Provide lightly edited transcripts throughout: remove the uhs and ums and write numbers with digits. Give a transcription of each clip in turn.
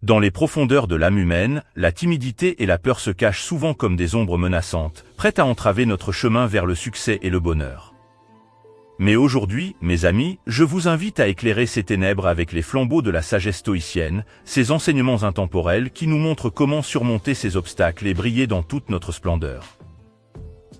Dans les profondeurs de l'âme humaine, la timidité et la peur se cachent souvent comme des ombres menaçantes, prêtes à entraver notre chemin vers le succès et le bonheur. Mais aujourd'hui, mes amis, je vous invite à éclairer ces ténèbres avec les flambeaux de la sagesse stoïcienne, ces enseignements intemporels qui nous montrent comment surmonter ces obstacles et briller dans toute notre splendeur.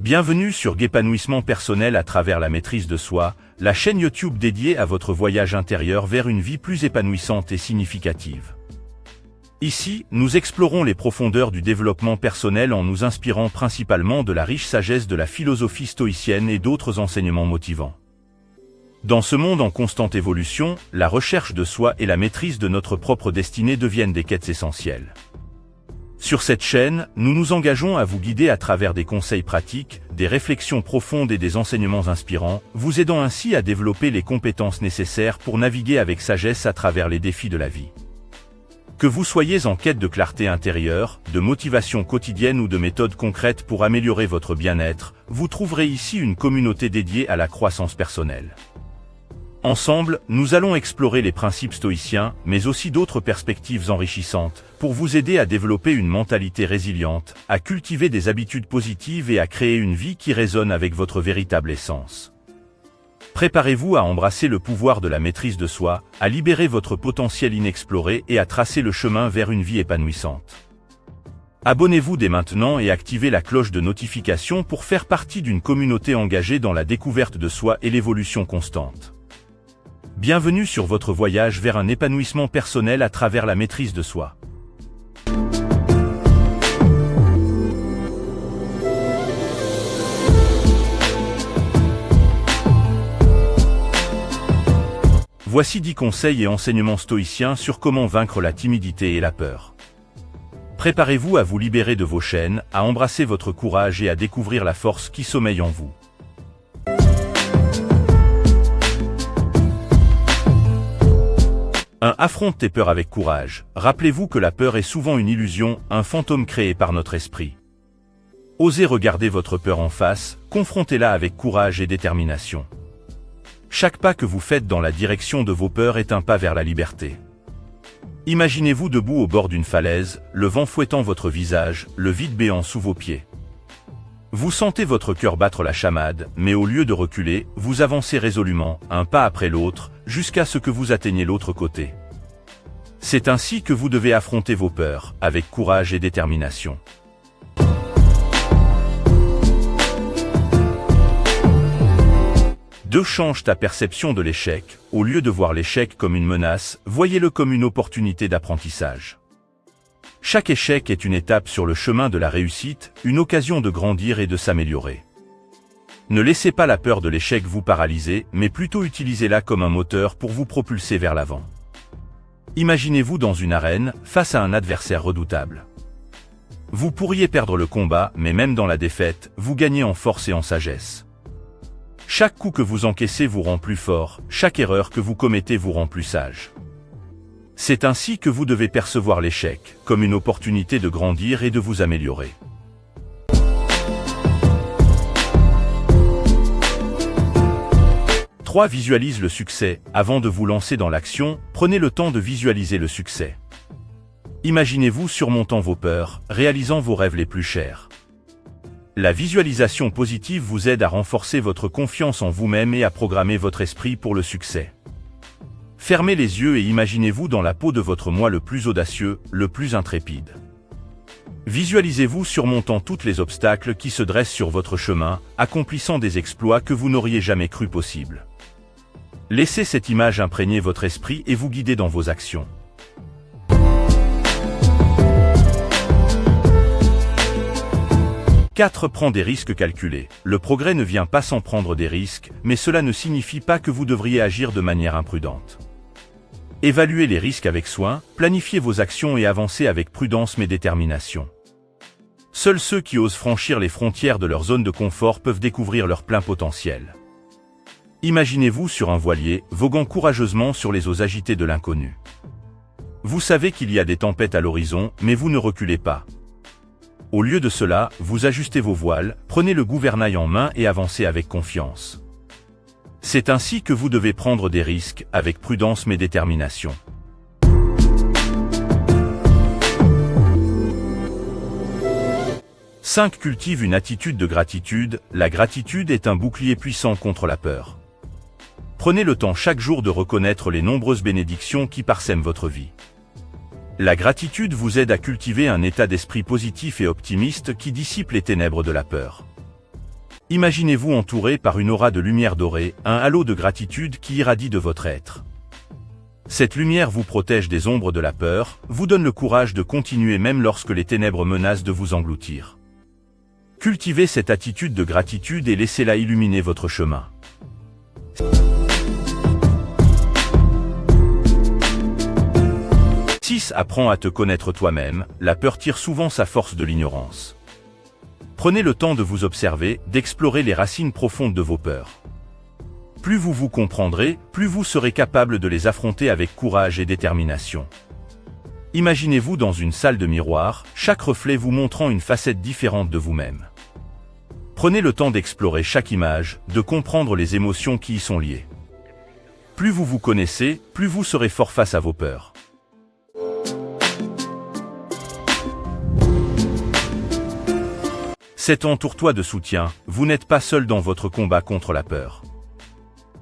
Bienvenue sur Épanouissement personnel à travers la maîtrise de soi, la chaîne YouTube dédiée à votre voyage intérieur vers une vie plus épanouissante et significative. Ici, nous explorons les profondeurs du développement personnel en nous inspirant principalement de la riche sagesse de la philosophie stoïcienne et d'autres enseignements motivants. Dans ce monde en constante évolution, la recherche de soi et la maîtrise de notre propre destinée deviennent des quêtes essentielles. Sur cette chaîne, nous nous engageons à vous guider à travers des conseils pratiques, des réflexions profondes et des enseignements inspirants, vous aidant ainsi à développer les compétences nécessaires pour naviguer avec sagesse à travers les défis de la vie. Que vous soyez en quête de clarté intérieure, de motivation quotidienne ou de méthodes concrètes pour améliorer votre bien-être, vous trouverez ici une communauté dédiée à la croissance personnelle. Ensemble, nous allons explorer les principes stoïciens, mais aussi d'autres perspectives enrichissantes, pour vous aider à développer une mentalité résiliente, à cultiver des habitudes positives et à créer une vie qui résonne avec votre véritable essence. Préparez-vous à embrasser le pouvoir de la maîtrise de soi, à libérer votre potentiel inexploré et à tracer le chemin vers une vie épanouissante. Abonnez-vous dès maintenant et activez la cloche de notification pour faire partie d'une communauté engagée dans la découverte de soi et l'évolution constante. Bienvenue sur votre voyage vers un épanouissement personnel à travers la maîtrise de soi. Voici 10 conseils et enseignements stoïciens sur comment vaincre la timidité et la peur. Préparez-vous à vous libérer de vos chaînes, à embrasser votre courage et à découvrir la force qui sommeille en vous. 1. Affronte tes peurs avec courage. Rappelez-vous que la peur est souvent une illusion, un fantôme créé par notre esprit. Osez regarder votre peur en face, confrontez-la avec courage et détermination. Chaque pas que vous faites dans la direction de vos peurs est un pas vers la liberté. Imaginez-vous debout au bord d'une falaise, le vent fouettant votre visage, le vide béant sous vos pieds. Vous sentez votre cœur battre la chamade, mais au lieu de reculer, vous avancez résolument, un pas après l'autre, jusqu'à ce que vous atteigniez l'autre côté. C'est ainsi que vous devez affronter vos peurs, avec courage et détermination. 2. Change ta perception de l'échec. Au lieu de voir l'échec comme une menace, voyez-le comme une opportunité d'apprentissage. Chaque échec est une étape sur le chemin de la réussite, une occasion de grandir et de s'améliorer. Ne laissez pas la peur de l'échec vous paralyser, mais plutôt utilisez-la comme un moteur pour vous propulser vers l'avant. Imaginez-vous dans une arène, face à un adversaire redoutable. Vous pourriez perdre le combat, mais même dans la défaite, vous gagnez en force et en sagesse. Chaque coup que vous encaissez vous rend plus fort, chaque erreur que vous commettez vous rend plus sage. C'est ainsi que vous devez percevoir l'échec, comme une opportunité de grandir et de vous améliorer. 3. Visualise le succès. Avant de vous lancer dans l'action, prenez le temps de visualiser le succès. Imaginez-vous surmontant vos peurs, réalisant vos rêves les plus chers. La visualisation positive vous aide à renforcer votre confiance en vous-même et à programmer votre esprit pour le succès. Fermez les yeux et imaginez-vous dans la peau de votre moi le plus audacieux, le plus intrépide. Visualisez-vous surmontant tous les obstacles qui se dressent sur votre chemin, accomplissant des exploits que vous n'auriez jamais cru possibles. Laissez cette image imprégner votre esprit et vous guider dans vos actions. 4. Prends des risques calculés. Le progrès ne vient pas sans prendre des risques, mais cela ne signifie pas que vous devriez agir de manière imprudente. Évaluez les risques avec soin, planifiez vos actions et avancez avec prudence mais détermination. Seuls ceux qui osent franchir les frontières de leur zone de confort peuvent découvrir leur plein potentiel. Imaginez-vous sur un voilier, voguant courageusement sur les eaux agitées de l'inconnu. Vous savez qu'il y a des tempêtes à l'horizon, mais vous ne reculez pas. Au lieu de cela, vous ajustez vos voiles, prenez le gouvernail en main et avancez avec confiance. C'est ainsi que vous devez prendre des risques, avec prudence mais détermination. 5. Cultive une attitude de gratitude. La gratitude est un bouclier puissant contre la peur. Prenez le temps chaque jour de reconnaître les nombreuses bénédictions qui parsèment votre vie. La gratitude vous aide à cultiver un état d'esprit positif et optimiste qui dissipe les ténèbres de la peur. Imaginez-vous entouré par une aura de lumière dorée, un halo de gratitude qui irradie de votre être. Cette lumière vous protège des ombres de la peur, vous donne le courage de continuer même lorsque les ténèbres menacent de vous engloutir. Cultivez cette attitude de gratitude et laissez-la illuminer votre chemin. 6. Apprends à te connaître toi-même. La peur tire souvent sa force de l'ignorance. Prenez le temps de vous observer, d'explorer les racines profondes de vos peurs. Plus vous vous comprendrez, plus vous serez capable de les affronter avec courage et détermination. Imaginez-vous dans une salle de miroir, chaque reflet vous montrant une facette différente de vous-même. Prenez le temps d'explorer chaque image, de comprendre les émotions qui y sont liées. Plus vous vous connaissez, plus vous serez fort face à vos peurs. 7. Entoure-toi de soutien. Vous n'êtes pas seul dans votre combat contre la peur.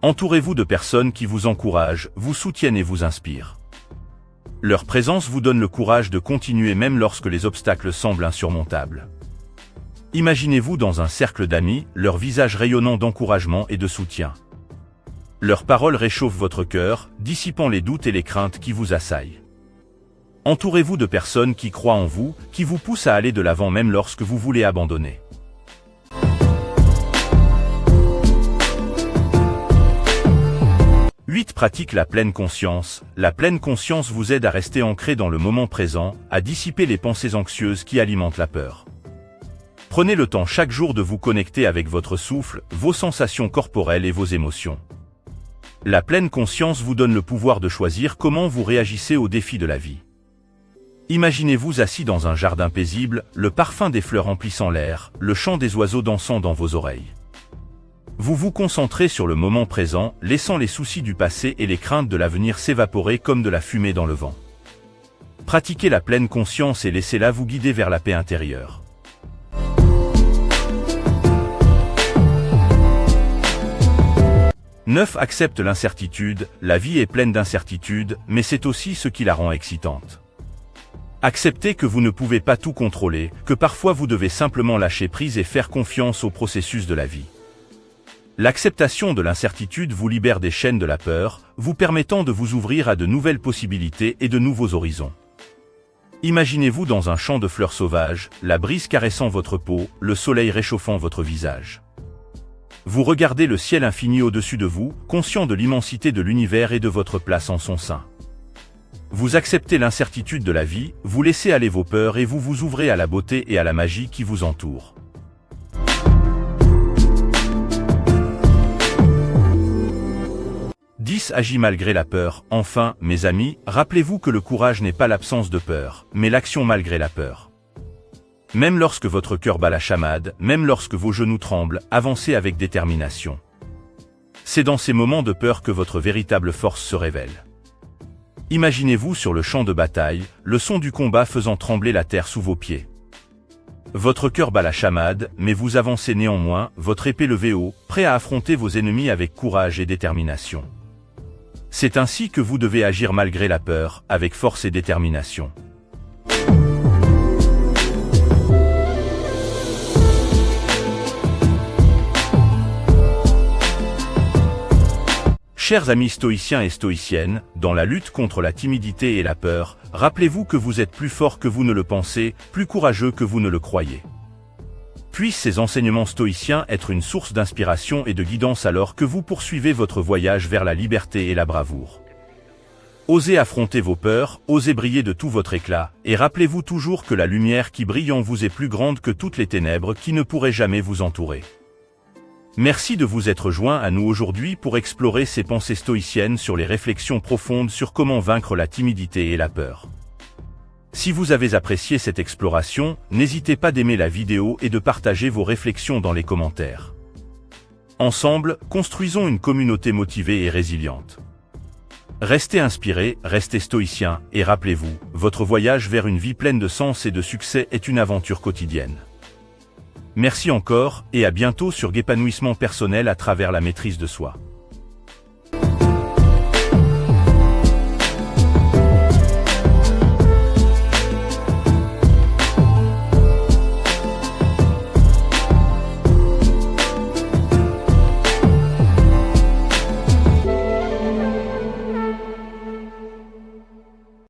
Entourez-vous de personnes qui vous encouragent, vous soutiennent et vous inspirent. Leur présence vous donne le courage de continuer même lorsque les obstacles semblent insurmontables. Imaginez-vous dans un cercle d'amis, leur visage rayonnant d'encouragement et de soutien. Leurs paroles réchauffent votre cœur, dissipant les doutes et les craintes qui vous assaillent. Entourez-vous de personnes qui croient en vous, qui vous poussent à aller de l'avant même lorsque vous voulez abandonner. 8. Pratique la pleine conscience. La pleine conscience vous aide à rester ancré dans le moment présent, à dissiper les pensées anxieuses qui alimentent la peur. Prenez le temps chaque jour de vous connecter avec votre souffle, vos sensations corporelles et vos émotions. La pleine conscience vous donne le pouvoir de choisir comment vous réagissez aux défis de la vie. Imaginez-vous assis dans un jardin paisible, le parfum des fleurs emplissant l'air, le chant des oiseaux dansant dans vos oreilles. Vous vous concentrez sur le moment présent, laissant les soucis du passé et les craintes de l'avenir s'évaporer comme de la fumée dans le vent. Pratiquez la pleine conscience et laissez-la vous guider vers la paix intérieure. 9. Accepte l'incertitude. La vie est pleine d'incertitudes, mais c'est aussi ce qui la rend excitante. Acceptez que vous ne pouvez pas tout contrôler, que parfois vous devez simplement lâcher prise et faire confiance au processus de la vie. L'acceptation de l'incertitude vous libère des chaînes de la peur, vous permettant de vous ouvrir à de nouvelles possibilités et de nouveaux horizons. Imaginez-vous dans un champ de fleurs sauvages, la brise caressant votre peau, le soleil réchauffant votre visage. Vous regardez le ciel infini au-dessus de vous, conscient de l'immensité de l'univers et de votre place en son sein. Vous acceptez l'incertitude de la vie, vous laissez aller vos peurs et vous vous ouvrez à la beauté et à la magie qui vous entoure. 10. Agis malgré la peur. Enfin, mes amis, rappelez-vous que le courage n'est pas l'absence de peur, mais l'action malgré la peur. Même lorsque votre cœur bat la chamade, même lorsque vos genoux tremblent, avancez avec détermination. C'est dans ces moments de peur que votre véritable force se révèle. Imaginez-vous sur le champ de bataille, le son du combat faisant trembler la terre sous vos pieds. Votre cœur bat la chamade, mais vous avancez néanmoins, votre épée levée haut, prêt à affronter vos ennemis avec courage et détermination. C'est ainsi que vous devez agir malgré la peur, avec force et détermination. Chers amis stoïciens et stoïciennes, dans la lutte contre la timidité et la peur, rappelez-vous que vous êtes plus fort que vous ne le pensez, plus courageux que vous ne le croyez. Puissent ces enseignements stoïciens être une source d'inspiration et de guidance alors que vous poursuivez votre voyage vers la liberté et la bravoure. Osez affronter vos peurs, osez briller de tout votre éclat, et rappelez-vous toujours que la lumière qui brille en vous est plus grande que toutes les ténèbres qui ne pourraient jamais vous entourer. Merci de vous être joints à nous aujourd'hui pour explorer ces pensées stoïciennes sur les réflexions profondes sur comment vaincre la timidité et la peur. Si vous avez apprécié cette exploration, n'hésitez pas d'aimer la vidéo et de partager vos réflexions dans les commentaires. Ensemble, construisons une communauté motivée et résiliente. Restez inspirés, restez stoïciens, et rappelez-vous, votre voyage vers une vie pleine de sens et de succès est une aventure quotidienne. Merci encore, et à bientôt sur Épanouissement personnel à travers la maîtrise de soi.